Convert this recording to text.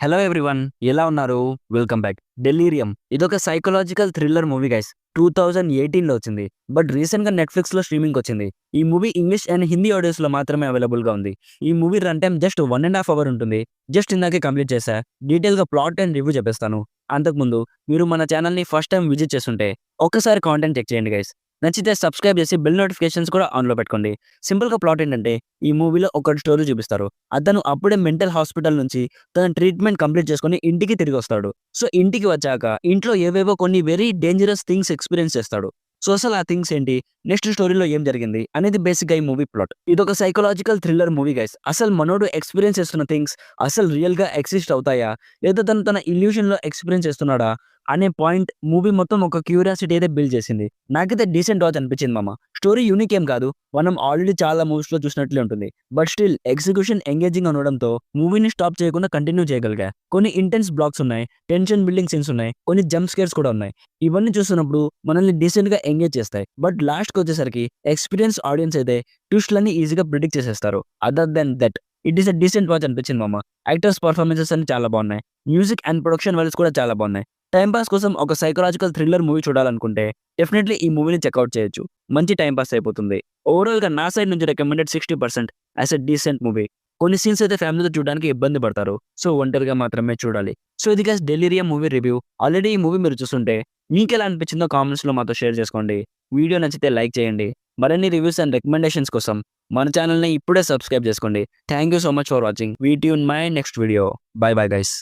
Hello everyone, ఎలా ఉన్నారు? Welcome back. Delirium ఇదొక సైకలాజికల్ థ్రిల్లర్ మూవీ గైస్. 2018లో వచ్చింది. బట్ రీసెంట్గా నెట్ఫ్లిక్స్లో స్ట్రీమింగ్ వచ్చింది. ఈ మూవీ ఇంగ్లీష్ అండ్ హిందీ ఆడియోస్లో మాత్రమే అవైలబుల్గా ఉంది. ఈ movie run time just 1.5 hour ఉంటుంది. జస్ట్ ఇందాకే కంప్లీట్ చేశా. డీటెయిల్గా ప్లాట్ అండ్ రివ్యూ చెప్పేస్తాను. అంతకుముందు మీరు మన ఛానల్ని ఫస్ట్ టైం విజిట్ చేస్తుంటే ఒక్కసారి కాంటెంట్ చెక్ చేయండి గైస్. నచ్చితే సబ్స్క్రైబ్ చేసి బెల్ నోటిఫికేషన్స్ కూడా ఆన్లో పెట్టుకోండి. సింపుల్గా ప్లాట్ ఏంటంటే, ఈ మూవీలో ఒక స్టోరీ చూపిస్తారు. అతను అప్పుడే మెంటల్ హాస్పిటల్ నుంచి తన ట్రీట్మెంట్ కంప్లీట్ చేసుకొని ఇంటికి తిరిగి వస్తాడు. సో ఇంటికి వచ్చాక ఇంట్లో ఏవేవో కొన్ని వెరీ డేంజరస్ థింగ్స్ ఎక్స్పీరియన్స్ చేస్తాడు. సో అసలు ఆ థింగ్స్ ఏంటి, నెక్స్ట్ స్టోరీలో ఏం జరిగింది అనేది బేసిక్గా ఈ మూవీ ప్లాట్. ఇదొక సైకలాజికల్ థ్రిల్లర్ మూవీ గైస్. అసలు మనోడు ఎక్స్పీరియన్స్ చేస్తున్న థింగ్స్ అసలు రియల్గా ఎగ్జిస్ట్ అవుతాయా, లేదా తను తన ఇల్యూషన్లో ఎక్స్పీరియన్స్ చేస్తున్నాడా అనే పాయింట్ మూవీ మొత్తం ఒక క్యూరియాసిటీ అయితే బిల్డ్ చేసింది. నాకైతే డీసెంట్ వాచ్ అనిపించింది మామ. స్టోరీ యూనిక్ ఏం కాదు, మనం ఆల్రెడీ చాలా మూవీస్ లో చూసినట్లే ఉంటుంది. బట్ స్టిల్ ఎగ్జిక్యూషన్ ఎంగేజింగ్ ఉండడంతో మూవీని స్టాప్ చేయకుండా కంటిన్యూ చేయగలిగా. కొన్ని ఇంటెన్స్ బ్లాక్స్ ఉన్నాయి, టెన్షన్ బిల్డింగ్ సీన్స్ ఉన్నాయి, కొన్ని జంప్ స్కేర్స్ కూడా ఉన్నాయి. ఇవన్నీ చూస్తున్నప్పుడు మనల్ని డీసెంట్ గా ఎంగేజ్ చేస్తాయి. బట్ లాస్ట్ కి వచ్చేసరికి ఎక్స్పీరియన్స్ ఆడియన్స్ అయితే ట్విస్ట్లన్నీ ఈజీగా ప్రిడిక్ట్ చేసేస్తారు. Other than that it is a decent watch అనిపించింది మామ. యాక్టర్స్ పర్ఫార్మెన్సెస్ అన్ని చాలా బాగున్నాయి. మ్యూజిక్ అండ్ ప్రొడక్షన్ వాల్యూస్ కూడా చాలా బాగున్నాయి. టైం పాస్ కోసం ఒక సైకలాజికల్ థ్రిల్లర్ మూవీ చూడాలనుకుంటే డెఫినెట్లీ ఈ మూవీని చెక్అవుట్ చేయొచ్చు. మంచి టైం పాస్ అయిపోతుంది. ఓవరాల్ గా నా సైడ్ నుంచి recommended 60% as a decent movie. కొన్ని సీన్స్ అయితే ఫ్యామిలీతో చూడడానికి ఇబ్బంది పడతారు. సో ఒంటరిగా మాత్రమే చూడాలి. సో ఇది guys delirium movie review. Already ఈ మూవీ మీరు చూస్తుంటే మీకు ఎలా అనిపించిందో కామెంట్స్ లో మాతో షేర్ చేసుకోండి. వీడియో నచ్చితే లైక్ చేయండి. మరిన్ని రివ్యూస్ అండ్ రికమెండేషన్స్ కోసం మన ఛానల్ని ఇప్పుడే సబ్స్క్రైబ్ చేసుకోండి. Thank you so much for watching. We tune my next video. By bye guys.